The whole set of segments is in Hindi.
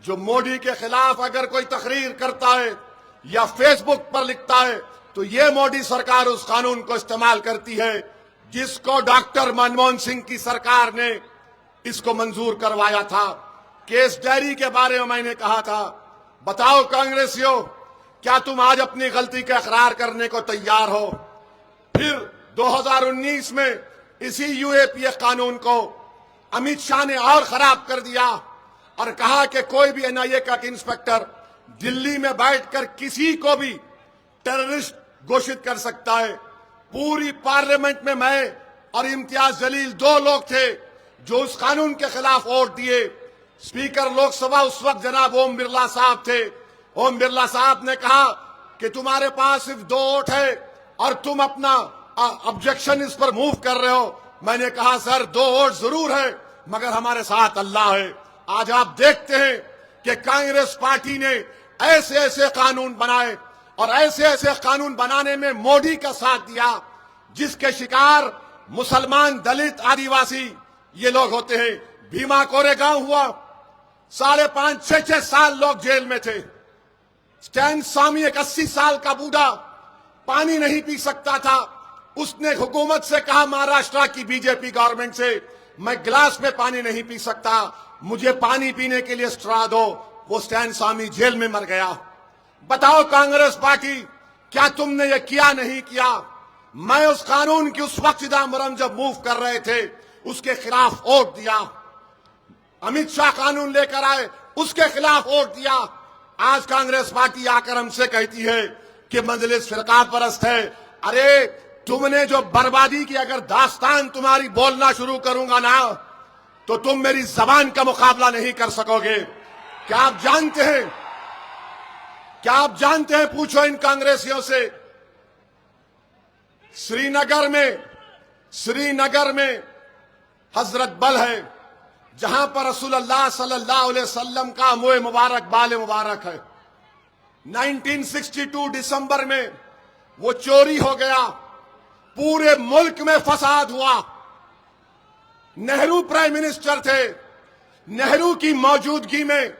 जो मोदी के खिलाफ अगर कोई तकरीर करता है या फेसबुक पर लिखता है तो ये मोदी सरकार उस कानून को इस्तेमाल करती है जिसको डॉक्टर मनमोहन सिंह की सरकार ने इसको मंजूर करवाया था। केस डायरी के बारे में मैंने कहा था, बताओ कांग्रेसियों, क्या तुम आज अपनी गलती का इकरार करने को तैयार हो? फिर 2019 में इसी यूएपीए कानून को अमित शाह ने और खराब कर दिया और कहा कि कोई भी एनआईए का इंस्पेक्टर दिल्ली में बैठकर किसी को भी टेररिस्ट घोषित कर सकता है। पूरी पार्लियामेंट में मैं और इम्तियाज जलील दो लोग थे जो उस कानून के खिलाफ वोट दिए। स्पीकर लोकसभा उस वक्त जनाब ओम बिरला साहब थे। ओम बिरला साहब ने कहा कि तुम्हारे पास सिर्फ 2 वोट है और तुम अपना ऑब्जेक्शन इस पर मूव कर रहे हो। मैंने कहा सर 2 वोट जरूर है मगर हमारे साथ अल्लाह है। आज आप देखते हैं कि कांग्रेस पार्टी ने ऐसे ऐसे कानून बनाए और ऐसे ऐसे कानून बनाने में मोदी का साथ दिया जिसके शिकार मुसलमान, दलित, आदिवासी ये लोग होते हैं। भीमा कोरेगांव हुआ, 5.5-6 साल लोग जेल में थे। स्टैन स्वामी एक 80 साल का बूढ़ा पानी नहीं पी सकता था। उसने हुकूमत से कहा, महाराष्ट्र की बीजेपी गवर्नमेंट से, मैं गिलास में पानी नहीं पी सकता, मुझे पानी पीने के लिए स्ट्रॉ दो। वो स्टैन स्वामी जेल में मर गया। बताओ कांग्रेस पार्टी, क्या तुमने ये किया नहीं किया? मैं उस कानून की उस वक्त चिदम्बरम जब मूव कर रहे थे उसके खिलाफ वोट दिया। अमित शाह कानून लेकर आए, उसके खिलाफ वोट दिया। आज कांग्रेस पार्टी आकर हमसे कहती है कि मजलिस फिरका परस्त है। अरे तुमने जो बर्बादी की अगर दास्तान तुम्हारी बोलना शुरू करूंगा ना तो तुम मेरी जबान का मुकाबला नहीं कर सकोगे। क्या आप जानते हैं, पूछो इन कांग्रेसियों से, श्रीनगर में हजरत बल है जहां पर रसूलुल्लाह सल्लल्लाहु अलैहि वसल्लम का मुए मुबारक, बाल मुबारक है। 1962 दिसंबर में वो चोरी हो गया, पूरे मुल्क में फसाद हुआ। नेहरू प्राइम मिनिस्टर थे। नेहरू की मौजूदगी में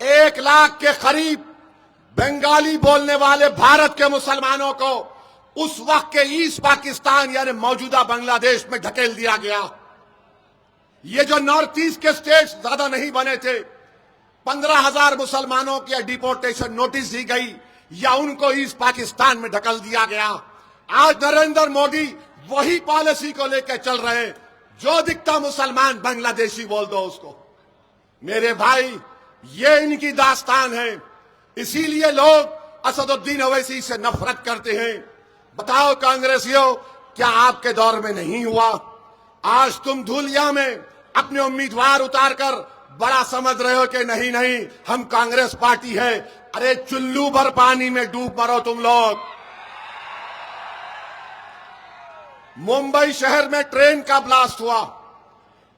1 लाख के करीब बंगाली बोलने वाले भारत के मुसलमानों को उस वक्त के ईस्ट पाकिस्तान यानी मौजूदा बांग्लादेश में ढकेल दिया गया। ये जो नॉर्थ ईस्ट के स्टेट्स ज्यादा नहीं बने थे, 15,000 मुसलमानों की डिपोर्टेशन नोटिस दी गई या उनको ईस्ट पाकिस्तान में ढकल दिया गया। आज नरेंद्र मोदी वही पॉलिसी को लेकर चल रहे हैं, जो दिखता मुसलमान बांग्लादेशी बोल दो उसको। मेरे भाई, ये इनकी दास्तान है, इसीलिए लोग असदुद्दीन ओवैसी से नफरत करते हैं। बताओ कांग्रेसियों, क्या आपके दौर में नहीं हुआ? आज तुम धूलिया में अपने उम्मीदवार उतारकर बड़ा समझ रहे हो कि नहीं नहीं हम कांग्रेस पार्टी है। अरे चुल्लू भर पानी में डूब मरो तुम लोग। मुंबई शहर में ट्रेन का ब्लास्ट हुआ,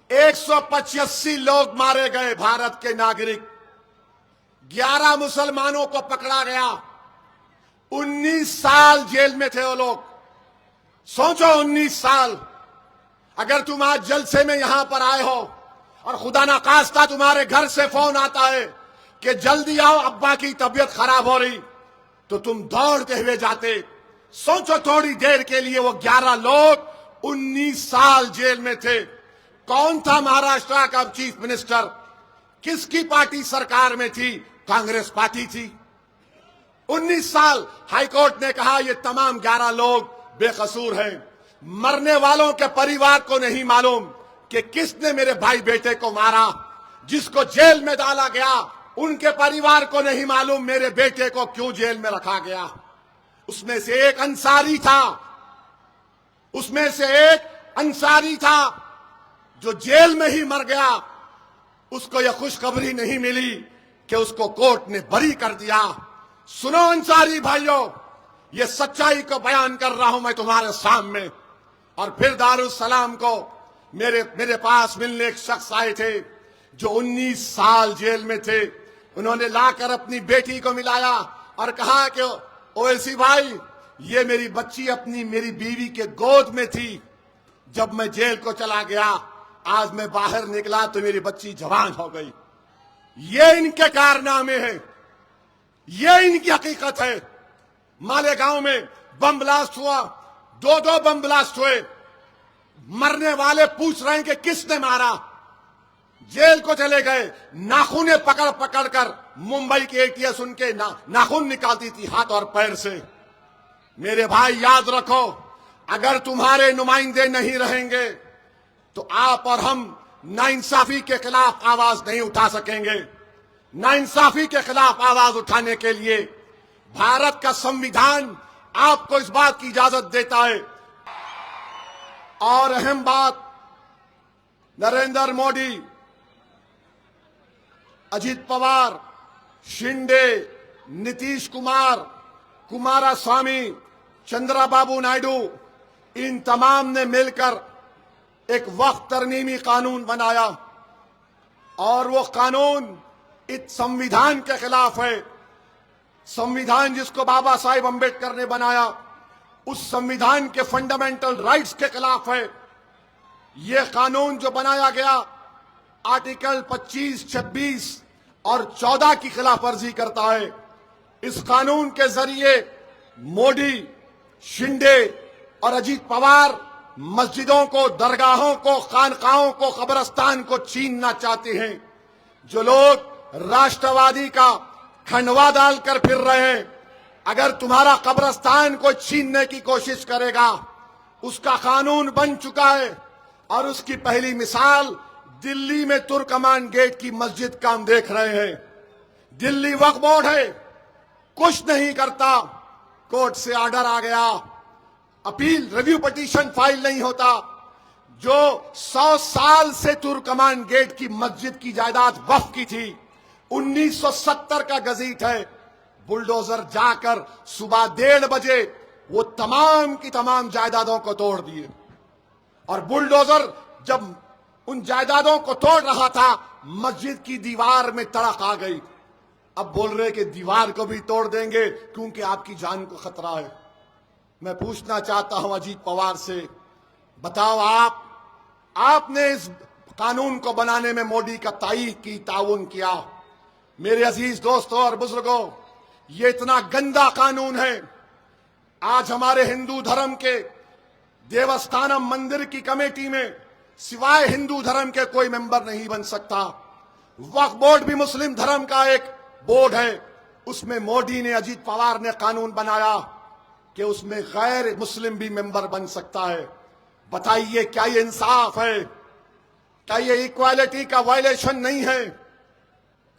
185 लोग मारे गए, भारत के नागरिक। 11 मुसलमानों को पकड़ा गया, 19 साल जेल में थे वो लोग। सोचो 19 साल। अगर तुम आज जलसे में यहां पर आए हो और खुदा ना खास्ता तुम्हारे घर से फोन आता है कि जल्दी आओ अब्बा की तबीयत खराब हो रही, तो तुम दौड़ते हुए जाते। सोचो थोड़ी देर के लिए वो 11 लोग 19 साल जेल में थे। कौन था महाराष्ट्र का चीफ मिनिस्टर? किसकी पार्टी सरकार में थी? कांग्रेस पार्टी थी। 19 साल हाईकोर्ट ने कहा ये तमाम 11 लोग बेकसूर हैं। मरने वालों के परिवार को नहीं मालूम कि किसने मेरे भाई बेटे को मारा। जिसको जेल में डाला गया उनके परिवार को नहीं मालूम मेरे बेटे को क्यों जेल में रखा गया। उसमें से एक अंसारी था जो जेल में ही मर गया। उसको यह खुशखबरी नहीं मिली कि उसको कोर्ट ने बरी कर दिया। सुनो अंसारी भाइयों, ये सच्चाई को बयान कर रहा हूं मैं तुम्हारे सामने। और फिर दारुस्सलाम को मेरे पास मिलने एक शख्स आए थे जो 19 साल जेल में थे। उन्होंने लाकर अपनी बेटी को मिलाया और कहा कि ओवैसी भाई, ये मेरी बच्ची मेरी बीवी के गोद में थी जब मैं जेल को चला गया। आज मैं बाहर निकला तो मेरी बच्ची जवान हो गई। ये इनके कारनामे हैं, ये इनकी हकीकत है। मालेगांव में बम ब्लास्ट हुआ, दो बम ब्लास्ट हुए, मरने वाले पूछ रहे हैं कि किसने मारा, जेल को चले गए। नाखूने पकड़ पकड़ कर मुंबई की एटीएस उनके नाखून निकालती थी हाथ और पैर से। मेरे भाई याद रखो, अगर तुम्हारे नुमाइंदे नहीं रहेंगे तो आप और हम नाइंसाफी के खिलाफ आवाज नहीं उठा सकेंगे। नाइंसाफी के खिलाफ आवाज उठाने के लिए भारत का संविधान आपको इस बात की इजाजत देता है। और अहम बात, नरेंद्र मोदी, अजित पवार, शिंदे, नीतीश कुमार, कुमारस्वामी, चंद्रबाबू नायडू, इन तमाम ने मिलकर एक वक्फ तरमीमी कानून बनाया और वो कानून इस संविधान के खिलाफ है। संविधान जिसको बाबा साहेब अंबेडकर ने बनाया, उस संविधान के फंडामेंटल राइट्स के खिलाफ है। ये कानून जो बनाया गया आर्टिकल 25, 26 और 14 की खिलाफ वर्जी करता है। इस कानून के जरिए मोदी, शिंदे और अजीत पवार मस्जिदों को, दरगाहों को, खानकाहों को, कब्रिस्तान को छीनना चाहते हैं। जो लोग राष्ट्रवादी का खंडवा डालकर फिर रहे हैं, अगर तुम्हारा कब्रिस्तान को छीनने की कोशिश करेगा, उसका कानून बन चुका है। और उसकी पहली मिसाल दिल्ली में तुर्कमान गेट की मस्जिद का हम देख रहे हैं। दिल्ली वक्फ बोर्ड है, कुछ नहीं करता, कोर्ट से ऑर्डर आ गया, अपील रिव्यू पिटीशन फाइल नहीं होता। जो 100 साल से तुर्कमान गेट की मस्जिद की जायदाद वक्फ की थी, 1970 का गजीट है, बुलडोजर जाकर सुबह 1:30 बजे वो तमाम की तमाम जायदादों को तोड़ दिए। और बुलडोजर जब उन जायदादों को तोड़ रहा था, मस्जिद की दीवार में तड़क आ गई। अब बोल रहे कि दीवार को भी तोड़ देंगे क्योंकि आपकी जान को खतरा है। मैं पूछना चाहता हूं अजीत पवार से, बताओ आपने इस कानून को बनाने में मोदी का तायीद की, ताउन किया। मेरे अजीज दोस्तों और बुजुर्गों, ये इतना गंदा कानून है। आज हमारे हिंदू धर्म के देवस्थानम मंदिर की कमेटी में सिवाय हिंदू धर्म के कोई मेंबर नहीं बन सकता। वक्फ बोर्ड भी मुस्लिम धर्म का एक बोर्ड है, उसमें मोदी ने, अजीत पवार ने कानून बनाया कि उसमें गैर मुस्लिम भी मेंबर बन सकता है। बताइए क्या ये इंसाफ है? क्या ये इक्वालिटी का वायलेशन नहीं है?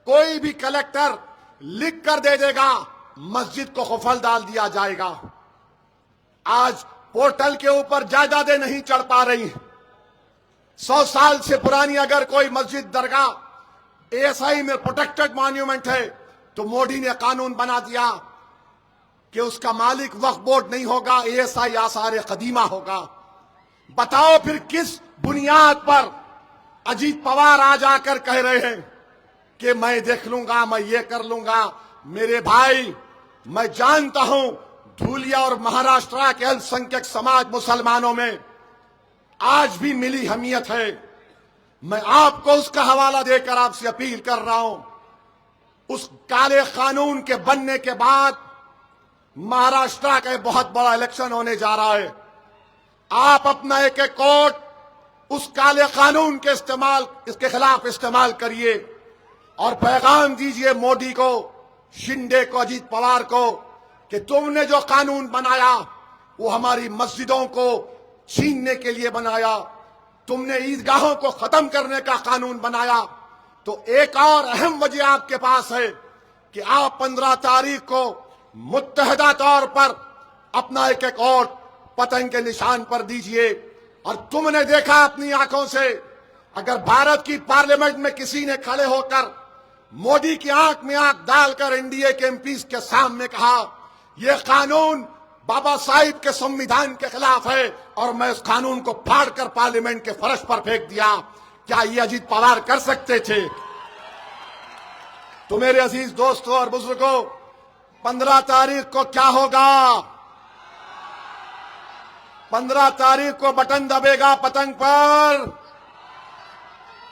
कोई भी कलेक्टर लिख कर दे देगा, मस्जिद को खुफल डाल दिया जाएगा। आज पोर्टल के ऊपर जायदादें नहीं चढ़ पा रही। 100 साल से पुरानी अगर कोई मस्जिद, दरगाह एएसआई में प्रोटेक्टेड मॉन्यूमेंट है, तो मोदी ने कानून बना दिया कि उसका मालिक वक्फ बोर्ड नहीं होगा, एएसआई आसार कदीमा होगा। बताओ फिर किस बुनियाद पर अजीत पवार आज आकर कह रहे हैं कि मैं देख लूंगा, मैं ये कर लूंगा। मेरे भाई, मैं जानता हूं धूलिया और महाराष्ट्र के अल्पसंख्यक समाज मुसलमानों में आज भी मिली हमीयत है। मैं आपको उसका हवाला देकर आपसे अपील कर रहा हूं। उस काले कानून के बनने के बाद महाराष्ट्र का बहुत बड़ा इलेक्शन होने जा रहा है। आप अपना एक एक वोट उस काले कानून के इसके खिलाफ इस्तेमाल करिए और पैगाम दीजिए मोदी को, शिंदे को, अजीत पवार को कि तुमने जो कानून बनाया वो हमारी मस्जिदों को छीनने के लिए बनाया, तुमने ईदगाहों को खत्म करने का कानून बनाया। तो एक और अहम वजह आपके पास है कि आप 15 तारीख को मुत्तहदा तौर पर अपना एक एक वोट पतंग के निशान पर दीजिए। और तुमने देखा अपनी आंखों से, अगर भारत की पार्लियामेंट में किसी ने खड़े होकर मोदी की आंख में आंख डालकर एनडीए के एमपीज के सामने कहा यह कानून बाबा साहिब के संविधान के खिलाफ है और मैं उस कानून को फाड़कर पार्लियामेंट के फर्श पर फेंक दिया, क्या ये अजीत पवार कर सकते थे? तो मेरे अजीज दोस्तों और बुजुर्गों, 15 तारीख को क्या होगा? 15 तारीख को बटन दबेगा पतंग पर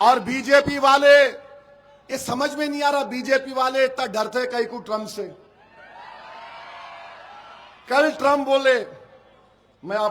और बीजेपी वाले ये समझ में नहीं आ रहा बीजेपी वाले इतना डरते कहीं को ट्रंप से। कल ट्रंप बोले, मैं आप